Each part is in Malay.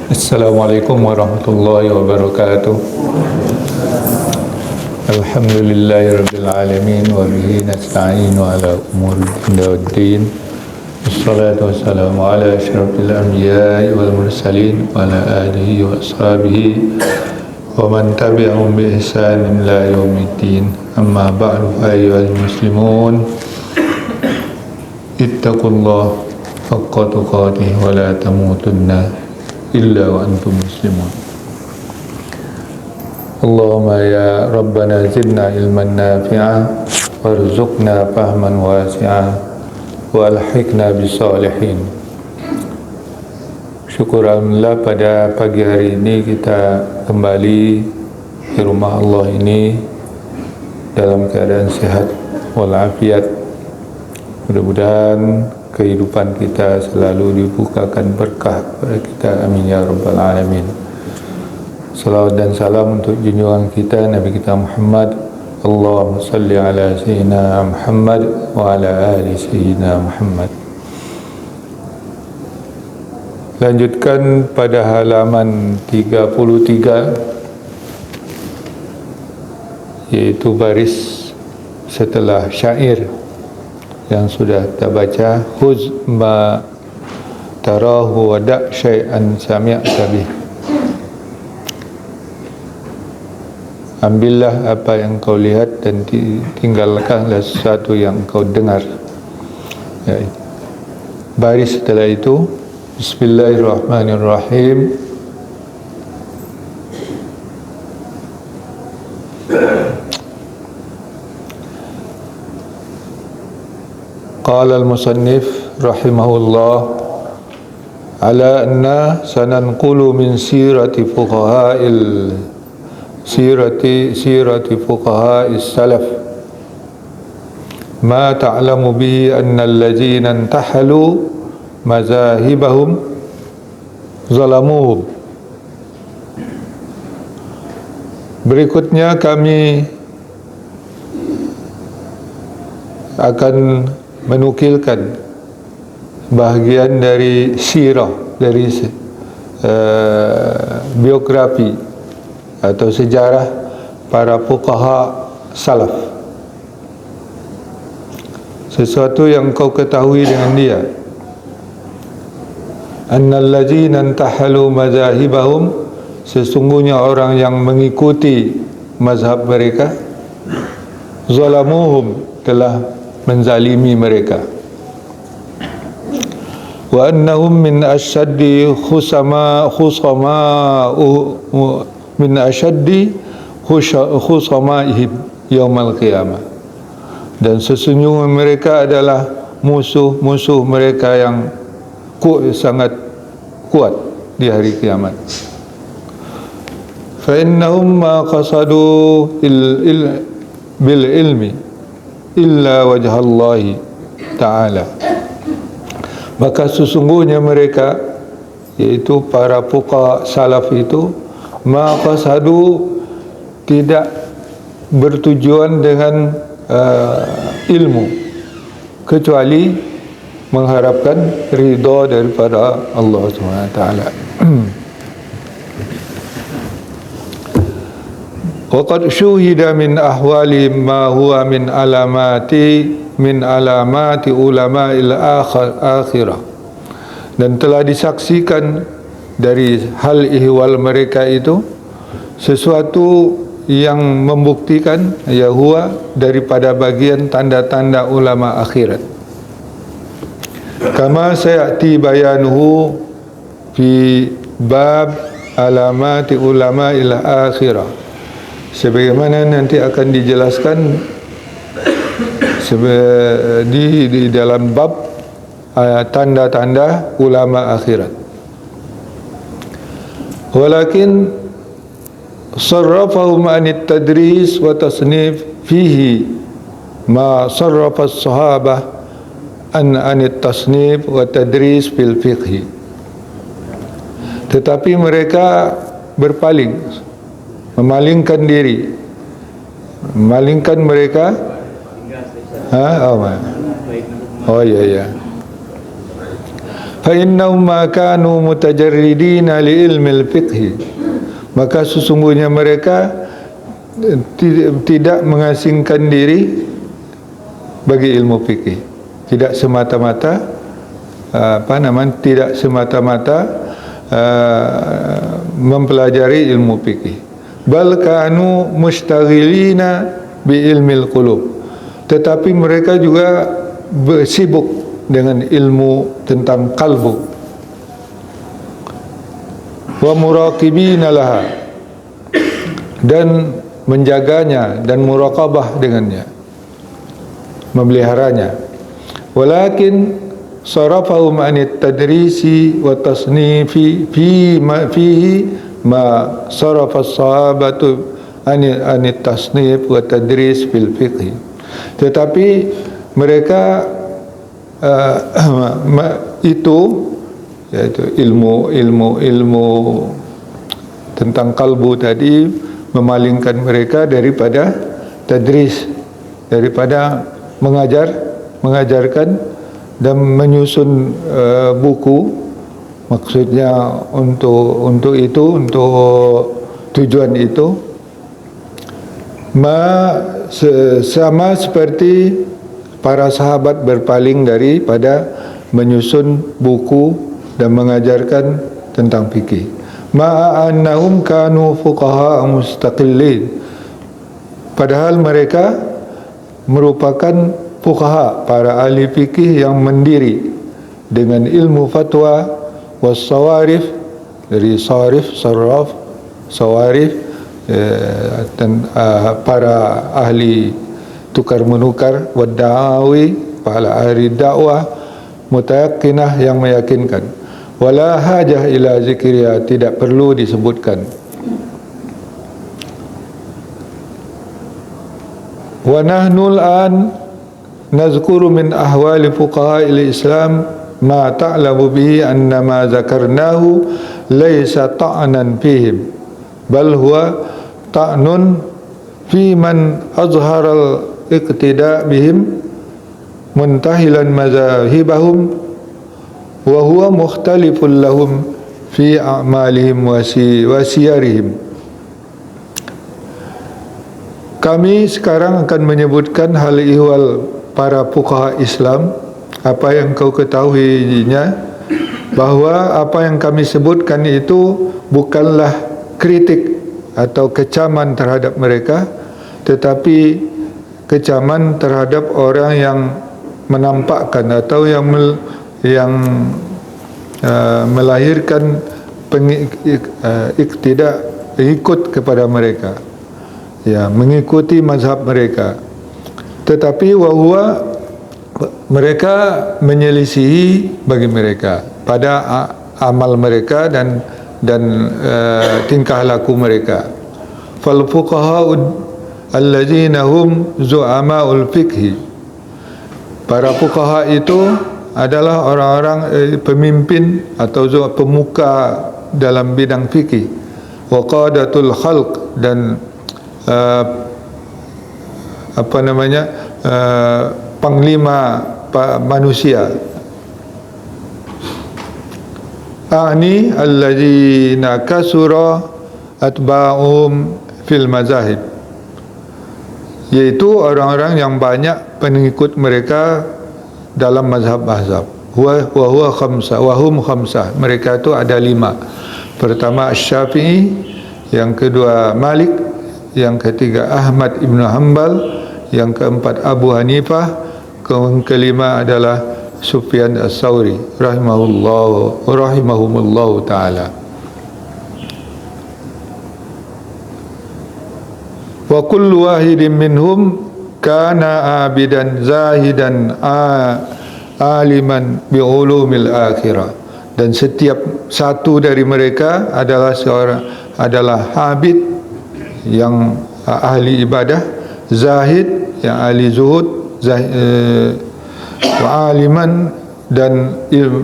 Assalamualaikum warahmatullahi wabarakatuh. Alhamdulillahirabbil alamin wa bihi nasta'inu ala umuri dunya waddin. Wassalatu wassalamu ala asyrafil anbiya'i wal mursalin wa ala alihi wa ashabihi wa man tabi'ahum bi ihsanin ila yaumiddin. Amma ba'du, ayyuhal muslimun, ittaqullaha haqqa tuqatih wa la tamutunna illa wa antum muslimun. Allahumma ya Rabbana zidna ilman nafi'a warzuqna fahman wasi'a wa alhiqna bisalihin. Syukur alhamdulillah, pada pagi hari ini kita kembali di rumah Allah ini dalam keadaan sehat walafiat. Mudah-mudahan kehidupan kita selalu dibukakan berkah kepada kita, amin ya rabbal alamin. Salawat dan salam untuk junjungan kita Nabi kita Muhammad. Allahumma salli ala sayyidina Muhammad wa ala ali sayyidina Muhammad. Lanjutkan pada halaman 33, yaitu baris setelah syair yang sudah kita baca. Khuz ma tarahu wa da' syai'an sami'ta bih. Ambillah apa yang kau lihat dan tinggalkanlah sesuatu yang kau dengar. Ya. Baris setelah itu, Bismillahirrahmanirrahim. Qala al-musannif rahimahullah, ala anna sananqulu min sirati fuqaha'il sirati fuqaha'is salaf ma ta'lamu bihi anna allazina intahalu mazahibahum zalamuhum. Berikutnya kami akan menukilkan bahagian dari sirah, dari biografi atau sejarah para fuqaha salaf, sesuatu yang kau ketahui dengan dia. Annal ladzina intahalu mazahibahum, sesungguhnya orang yang mengikuti mazhab mereka, zalamuhum, telah menzalimi mereka. Wa annahum min ashaddi khusamaihim yaumal qiyamah, dan sesungguhnya mereka adalah musuh-musuh mereka yang sangat kuat di hari kiamat. Fa innahum ma qasadu bil ilmi illa wajhallahi ta'ala, maka sesungguhnya mereka, yaitu para fuqaha salaf itu, maka qasadu, tidak bertujuan dengan ilmu kecuali mengharapkan ridha daripada Allah Subhanahu wa taala. Waqad syuhida min ahwali ma huwa min alamati ulama'il akhirah, dan telah disaksikan dari hal ihwal mereka itu sesuatu yang membuktikan ya huwa, daripada bagian tanda-tanda ulama akhirat. Kama sayati bayanuhu fi bab alamati ulama'il akhirah, sebagaimana nanti akan dijelaskan di dalam bab tanda-tanda ulama akhirat. Walakin sarrafahum anit tadris wa tasnif fihi ma sarrafa as-sahabah anit tasnif wa tadris fil fiqh. Tetapi mereka berpaling, memalingkan diri, memalingkan mereka. Oh ya. fa innahum ma kanu mutajarridina li ilmil fiqh, maka sesungguhnya mereka tidak mengasingkan diri bagi ilmu fikih, tidak semata-mata tidak semata-mata mempelajari ilmu fikih. Bal kanu mustaghilina bi ilmil qulub, tetapi mereka juga sibuk dengan ilmu tentang kalbu. Wa muraqibina laha, dan menjaganya dan muraqabah dengannya, memeliharanya. Walakin sarafahum anit tadrisi wa tasnifi fi ma fihi ma sarafa as-sahabatu anit tasnif wa tadris fil fiqh. Tetapi mereka itu, yaitu ilmu tentang kalbu tadi, memalingkan mereka daripada tadris, daripada mengajarkan dan menyusun buku. Maksudnya untuk tujuan itu, sama seperti para sahabat berpaling daripada menyusun buku dan mengajarkan tentang fikih. Ma'annahum kanu fuqaha mustaqillin, padahal mereka merupakan fuqaha, para ahli fikih yang mandiri dengan ilmu fatwa, wassawarif, dari sarif, sarraf, sawarif, dan para ahli tukar menukar, wadda'awi, para ahli dakwah, mutayaqqinah, yang meyakinkan. Wala hajah ila zikriya, tidak perlu disebutkan. Wa nahnu al-an nazkuru min ahwali fuqaha'il Islam ma ta'lamu bihi anna ma zakarnahu laysa ta'nan fihim, bal huwa ta'nun fi man azhara al-iqtida' bihim muntahilan mazahibahum wa huwa mukhtalifun lahum fi a'malihim wa siyarihim. Kami sekarang akan menyebutkan hal ihwal para fuqaha Islam, apa yang kau ketahuinya, bahawa apa yang kami sebutkan itu bukanlah kritik atau kecaman terhadap mereka, tetapi kecaman terhadap orang yang menampakkan atau yang melahirkan ikut kepada mereka, ya, mengikuti mazhab mereka. Tetapi wahwa, mereka menyelisihi bagi mereka pada amal mereka dan tingkah laku mereka. Fal fuqaha allazina hum zu'ama'ul fiqh, para fuqaha itu adalah orang-orang pemimpin atau pemuka dalam bidang fikih. Wa qadatul khalq, dan panglima manusia. A'ni alladzina kasura atba'um fil mazahib, yaitu orang-orang yang banyak pengikut mereka dalam mazhab-mazhab. Wa hum khamsah, mereka itu ada 5. Pertama Syafi'i, yang kedua Malik, yang ketiga Ahmad ibn Hanbal, yang keempat Abu Hanifah, yang kelima adalah Sufyan as-Sawri rahimahumullah ta'ala. Wa kullu wahidin minhum kana abidan zahidan aliman bi ulumil akhirah, dan setiap satu dari mereka adalah habid, yang ahli ibadah, zahid, yang ahli zuhud, wa aliman, dan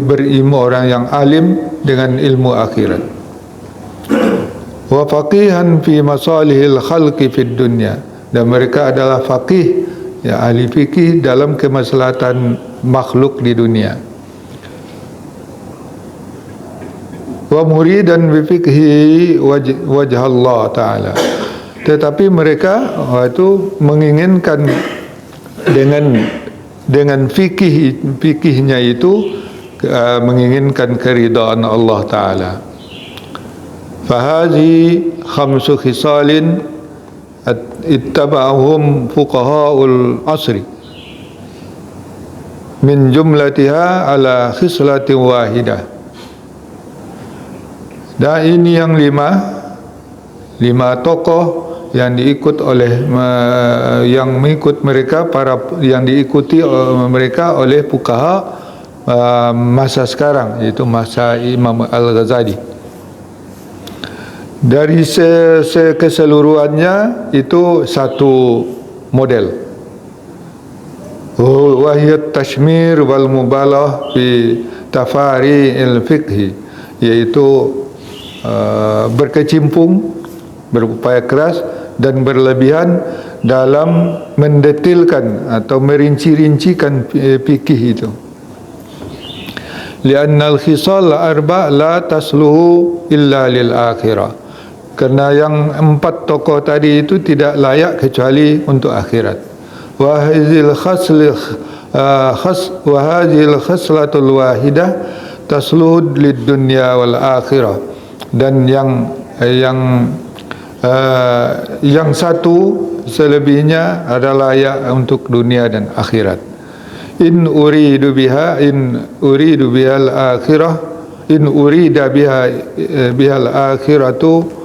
berilmu, orang yang alim dengan ilmu akhirat. Wa faqihan fi masalihil khalqi fid dunya, dan mereka adalah faqih, ya, ahli fikih dalam kemaslahatan makhluk di dunia. wa muridan bi fiqhi wajh Allah Ta'ala. Tetapi mereka itu menginginkan dengan fikihnya itu menginginkan keridaan Allah Ta'ala. Fahazi khamsu khisalin ittaba'ahum fuqaha'ul asri min jumlatiha ala khislatin wahidah. Dan ini yang lima tokoh yang diikut oleh yang mengikut mereka, yang diikuti mereka oleh fuqaha masa sekarang, yaitu masa Imam Al-Ghazali. Dari keseluruhannya itu satu model, wahiyat tashmir wal mubalah fi tafari al-fiqhi, yaitu berkecimpung, berupaya keras dan berlebihan dalam mendetilkan atau merinci-rincikan fikih itu. Lianna al-khisal arba' la tasluhu illa lil akhirah. Kerana yang 4 tokoh tadi itu tidak layak kecuali untuk akhirat. Wa hadhil khaslatul wahidah tasluhu lid dunya wal akhirah. Dan yang satu selebihnya adalah layak untuk dunia dan akhirat. In urida biha al akhiratu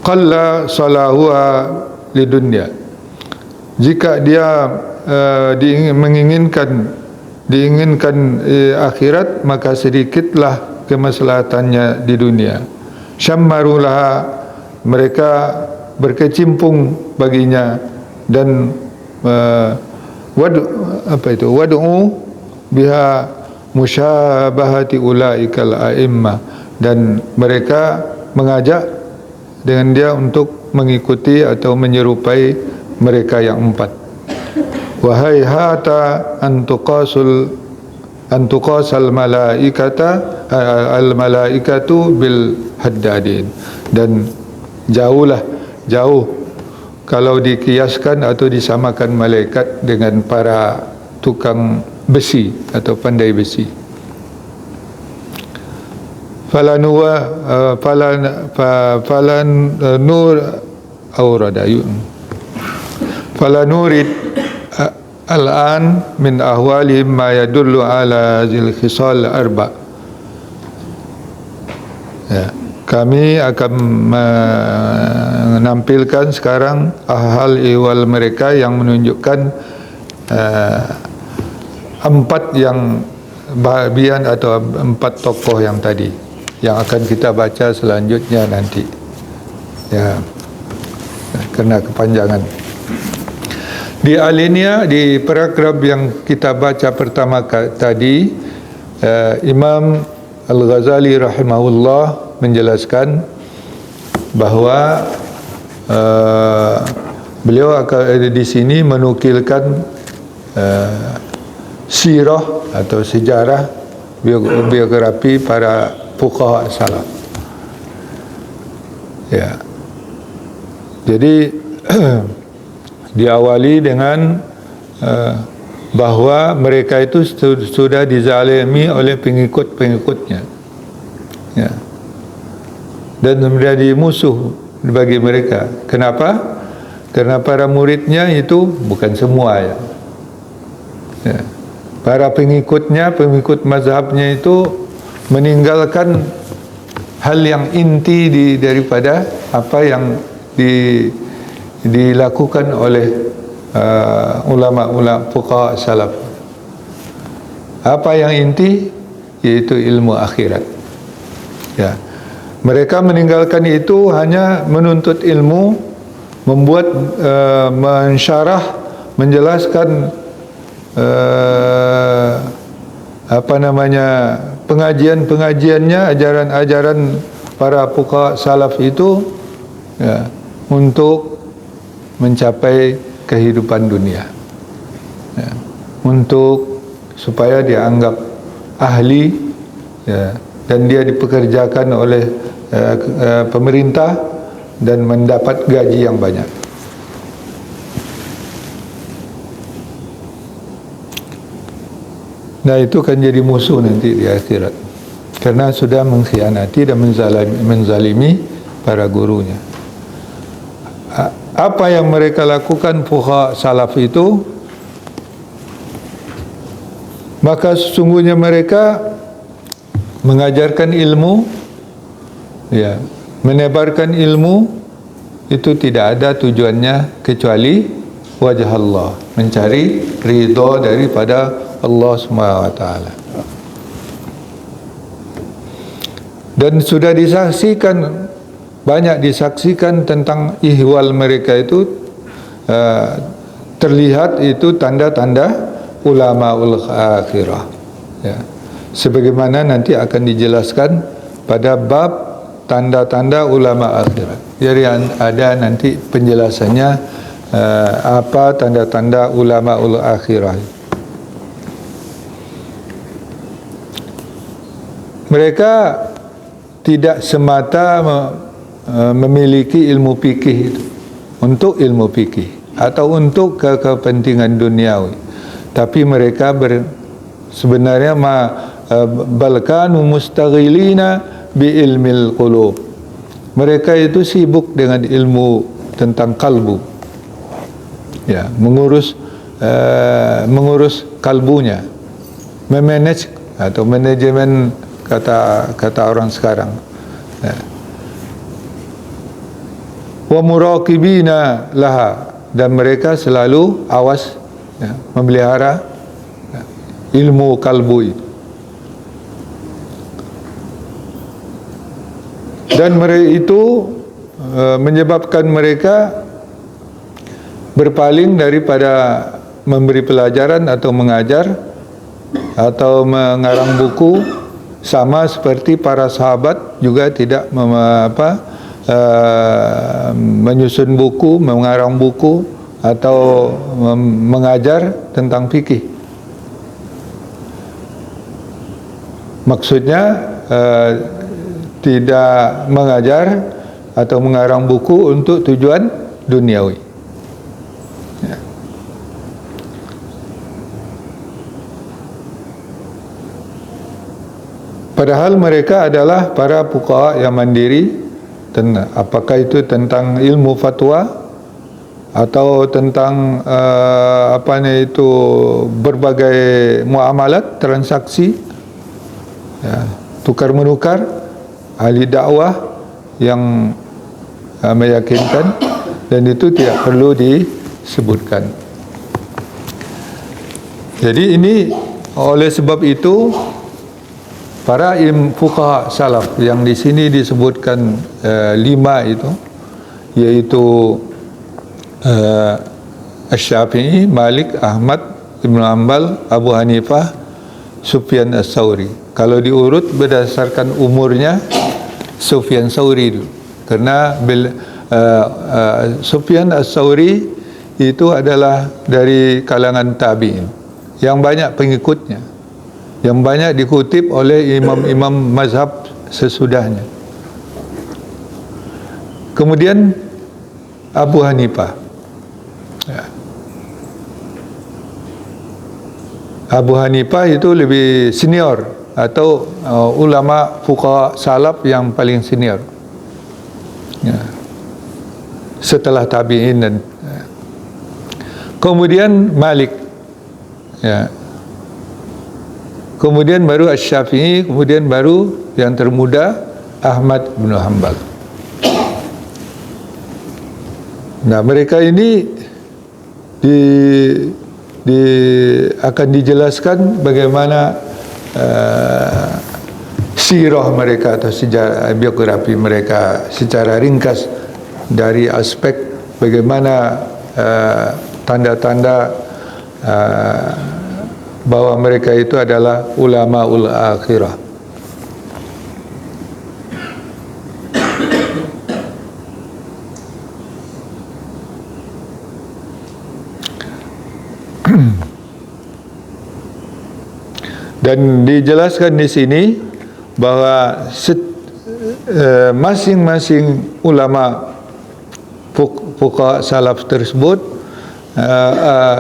qalla salahuha lidunya. Jika dia menginginkan akhirat, maka sedikitlah kemaslahatannya di dunia. Syammarulaha, mereka berkecimpung baginya, dan wad'u biha musyabahati ulaikal a'immah, dan mereka mengajak dengan dia untuk mengikuti atau menyerupai mereka yang 4. Wahai hata antuqasal malaikatu bil haddadin, dan jauh kalau dikiaskan atau disamakan malaikat dengan para tukang besi atau pandai besi. Falan nurid al-an min ahwalihim ma yadullu ala zil khisal arba. Ya, kami akan menampilkan sekarang hal ihwal mereka yang menunjukkan 4 yang bahagian atau 4 tokoh yang tadi, yang akan kita baca selanjutnya nanti. Ya, kena kepanjangan. Di alinea, di paragraf yang kita baca pertama tadi, Imam Al-Ghazali rahimahullah menjelaskan bahawa beliau akan di sini menukilkan sirah atau sejarah biografi para fuqaha salaf. Ya. Jadi diawali dengan bahawa mereka itu sudah dizalimi oleh pengikut-pengikutnya, ya, dan menjadi musuh bagi mereka. Kenapa? Karena para muridnya itu bukan semua, ya. Para pengikutnya, pengikut mazhabnya itu meninggalkan hal yang inti daripada apa yang dilakukan oleh ulama-ulama fuqaha salaf. Apa yang inti? Yaitu ilmu akhirat. Ya. Mereka meninggalkan itu hanya menuntut ilmu, membuat mensyarah, menjelaskan pengajian-pengajiannya, ajaran-ajaran para fuqaha salaf itu, ya, untuk mencapai kehidupan dunia, ya, untuk supaya dianggap ahli, ya, dan dia dipekerjakan oleh pemerintah dan mendapat gaji yang banyak. Nah, itu kan jadi musuh nanti di akhirat, karena sudah mengkhianati dan menzalimi para gurunya. Apa yang mereka lakukan fuqaha salaf itu, maka sesungguhnya mereka mengajarkan ilmu, ya, menebarkan ilmu itu tidak ada tujuannya kecuali wajah Allah, mencari ridha daripada Allah Subhanahu wa taala. Dan sudah disaksikan, banyak disaksikan tentang ihwal mereka itu, terlihat itu tanda-tanda ulamaul akhirah, ya. Sebagaimana nanti akan dijelaskan pada bab tanda-tanda ulama akhirat. Jadi ada nanti penjelasannya apa tanda-tanda ulamaul akhirah. Mereka tidak semata memiliki ilmu fikih itu untuk ilmu fikih atau untuk kepentingan duniawi, tapi mereka sebenarnya balkanu mustaghilina bi ilmil qulub. Mereka itu sibuk dengan ilmu tentang kalbu, ya, mengurus kalbunya, memanage atau manajemen kata orang sekarang, ya. Wa muraqibina laha, dan mereka selalu awas, ya, memelihara, ya, ilmu kalbu itu. Dan mereka itu menyebabkan mereka berpaling daripada memberi pelajaran atau mengajar atau mengarang buku, sama seperti para sahabat juga tidak menyusun buku, mengarang buku atau mengajar tentang fikih. Maksudnya tidak mengajar atau mengarang buku untuk tujuan duniawi, ya. Padahal mereka adalah para fuqaha yang mandiri, apakah itu tentang ilmu fatwa atau tentang berbagai muamalat, transaksi, ya, tukar menukar, ahli dakwah yang meyakinkan, dan itu tidak perlu disebutkan. Jadi ini, oleh sebab itu para fuqaha salaf yang di sini disebutkan 5 itu, yaitu Asy-Syafi'i, Malik, Ahmad, Ibnu Hanbal, Abu Hanifah, Sufyan Ats-Tsauri. Kalau diurut berdasarkan umurnya, Sufyan Tsauri itu, karena Sufyan Ats-Tsauri itu adalah dari kalangan tabi'in yang banyak pengikutnya, yang banyak dikutip oleh imam-imam mazhab sesudahnya. Kemudian Abu Hanifah, ya. Abu Hanifah itu lebih senior, atau ulama fuqaha salaf yang paling senior, ya, setelah tabi'in. Dan kemudian Malik, ya, kemudian baru Asy-Syafi'i, kemudian baru yang termuda Ahmad bin Hanbal. Nah, mereka ini akan dijelaskan bagaimana sirah mereka atau sejarah biografi mereka secara ringkas, dari aspek bagaimana tanda-tanda bahwa mereka itu adalah ulamaul akhirah. Dan dijelaskan di sini bahawa masing-masing ulama fuqaha salaf tersebut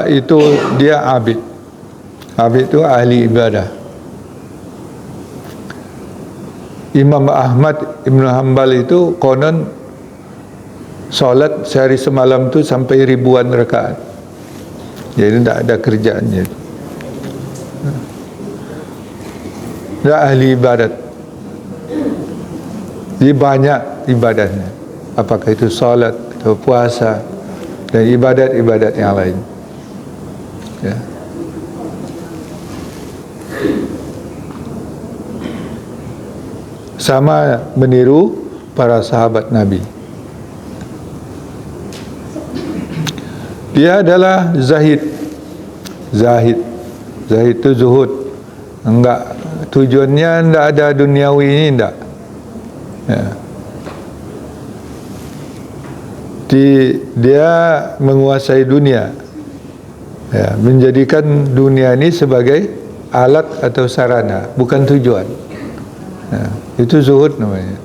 itu dia abid. Abid itu ahli ibadah. Imam Ahmad Ibn Hanbal itu konon solat sehari semalam tu sampai ribuan rakaat. Jadi tidak ada kerjaannya. Dia ahli ibadat. Jadi banyak ibadahnya. Apakah itu solat atau puasa dan ibadat-ibadat yang lain. Ya. Sama meniru para sahabat Nabi. Dia adalah zahid. Zahid itu zuhud. Enggak, tujuannya enggak ada duniawi ini, enggak. Ya. Dia menguasai dunia, ya, menjadikan dunia ini sebagai alat atau sarana, bukan tujuan. Ya, itu zuhud namanya.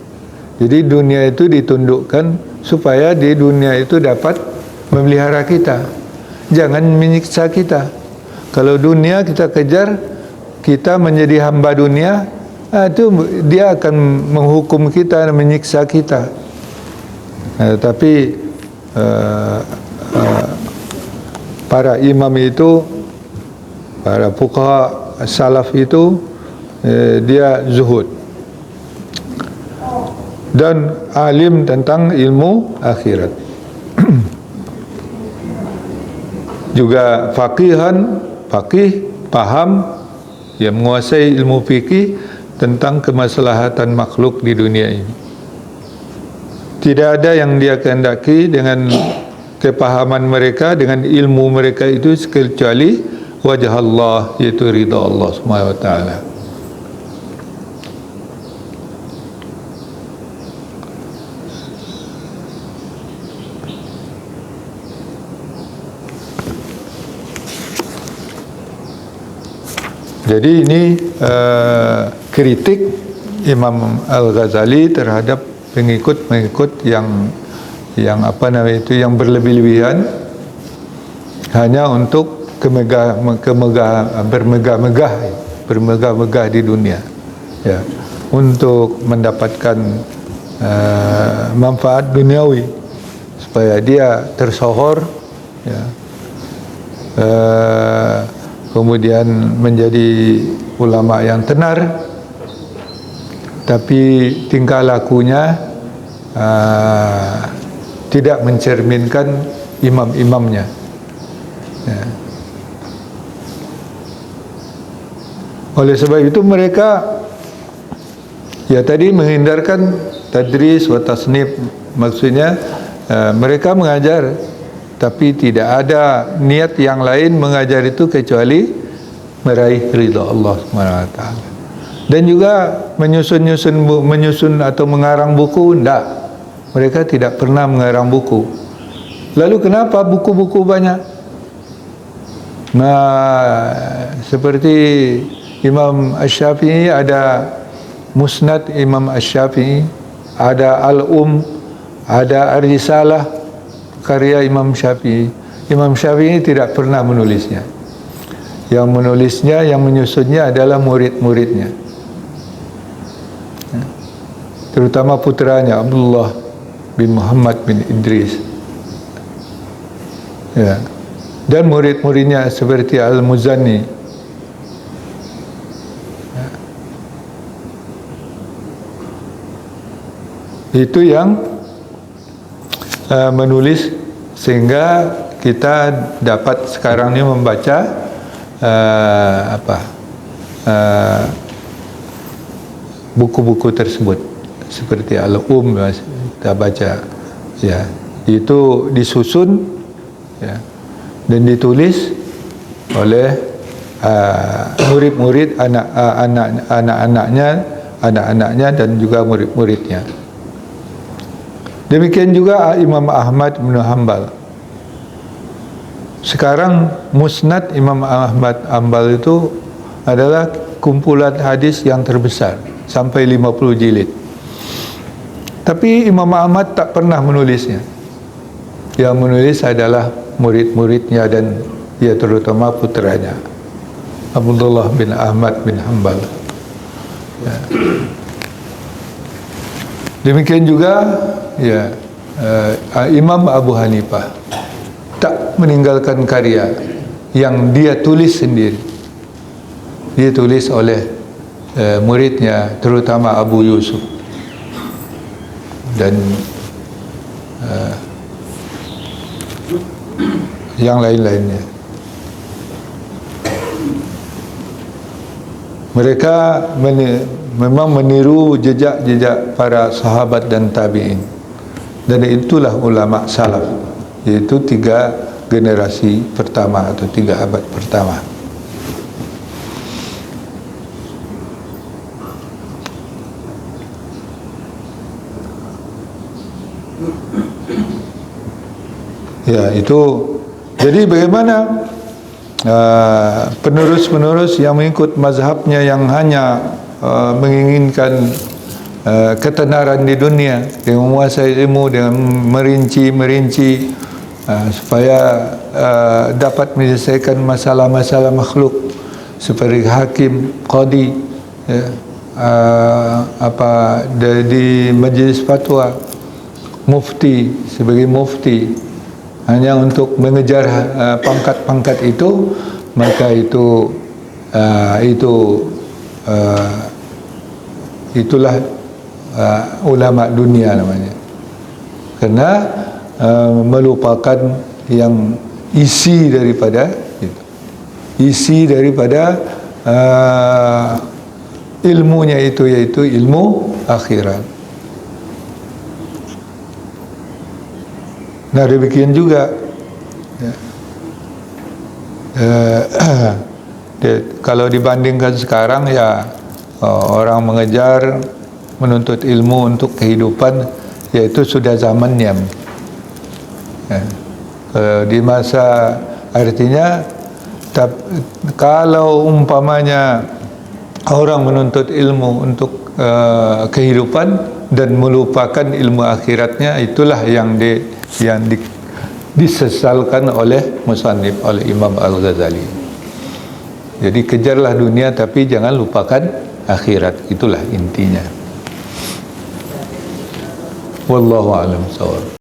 Jadi dunia itu ditundukkan supaya di dunia itu dapat memelihara kita, jangan menyiksa kita. Kalau dunia kita kejar, kita menjadi hamba dunia, itu dia akan menghukum kita dan menyiksa kita. Tapi para imam itu, para fuqaha salaf itu, dia zuhud dan alim tentang ilmu akhirat. Juga faqih, paham, yang menguasai ilmu fikih tentang kemaslahatan makhluk di dunia ini. Tidak ada yang dia kehendaki dengan kepahaman mereka, dengan ilmu mereka itu kecuali wajah Allah, yaitu ridha Allah Subhanahu wa taala. Jadi ini kritik Imam Al-Ghazali terhadap pengikut-pengikut yang apa namanya itu, yang berlebih-lebihan hanya untuk bermegah-megah di dunia, ya, untuk mendapatkan manfaat duniawi supaya dia tersohor, ya, kemudian menjadi ulama yang tenar, tapi tingkah lakunya tidak mencerminkan imam-imamnya. Ya. Oleh sebab itu mereka tadi menghindarkan tadris wa tasnif, maksudnya mereka mengajar tapi tidak ada niat yang lain mengajar itu kecuali meraih ridha Allah SWT. Dan juga menyusun atau mengarang buku, tidak. Mereka tidak pernah mengarang buku. Lalu kenapa buku-buku banyak? Seperti Imam Asy-Syafi'i ada Musnad Imam Asy-Syafi'i, ada ada Ar-Risalah karya Imam Syafi'i. Imam Syafi'i tidak pernah menulisnya. Yang menulisnya, yang menyusunnya adalah murid-muridnya, terutama putranya Abdullah bin Muhammad bin Idris, ya, dan murid-muridnya seperti Al-Muzanni. Ya. Itu yang menulis sehingga kita dapat sekarang ini membaca buku-buku tersebut seperti kita baca, ya, itu disusun, ya, dan ditulis oleh murid-murid, anak-anaknya dan juga murid-muridnya. Demikian juga Imam Ahmad bin Hanbal. Sekarang Musnad Imam Ahmad Hanbal itu adalah kumpulan hadis yang terbesar sampai 50 jilid. Tapi Imam Ahmad tak pernah menulisnya. Yang menulis adalah murid-muridnya dan ya terutama putranya Abdullah bin Ahmad bin Hanbal. Ya. Demikian juga ya Imam Abu Hanifah tak meninggalkan karya yang dia tulis sendiri. Dia tulis oleh muridnya terutama Abu Yusuf dan yang lain-lainnya. Mereka memang meniru jejak-jejak para sahabat dan tabi'in, dan itulah ulama salaf, yaitu 3 generasi pertama atau 3 abad pertama. Ya, itu. Jadi bagaimana penerus-penerus yang mengikut mazhabnya yang hanya menginginkan ketenaran di dunia dengan menguasai ilmu, dengan merinci supaya dapat menyelesaikan masalah-masalah makhluk seperti hakim, qadi, ya, di majlis fatwa, mufti sebagai mufti, hanya untuk mengejar pangkat-pangkat itu, maka itulah ulama dunia namanya, karena melupakan yang isi daripada ilmunya itu, yaitu ilmu akhirat. Nah, demikian juga kalau dibandingkan sekarang, ya orang mengejar menuntut ilmu untuk kehidupan, yaitu sudah zamannya. Di masa, artinya kalau umpamanya orang menuntut ilmu untuk kehidupan dan melupakan ilmu akhiratnya, itulah yang disesalkan oleh musannif, oleh Imam Al-Ghazali. Jadi kejarlah dunia tapi jangan lupakan akhirat, itulah intinya. Wallahu a'lam bishawab.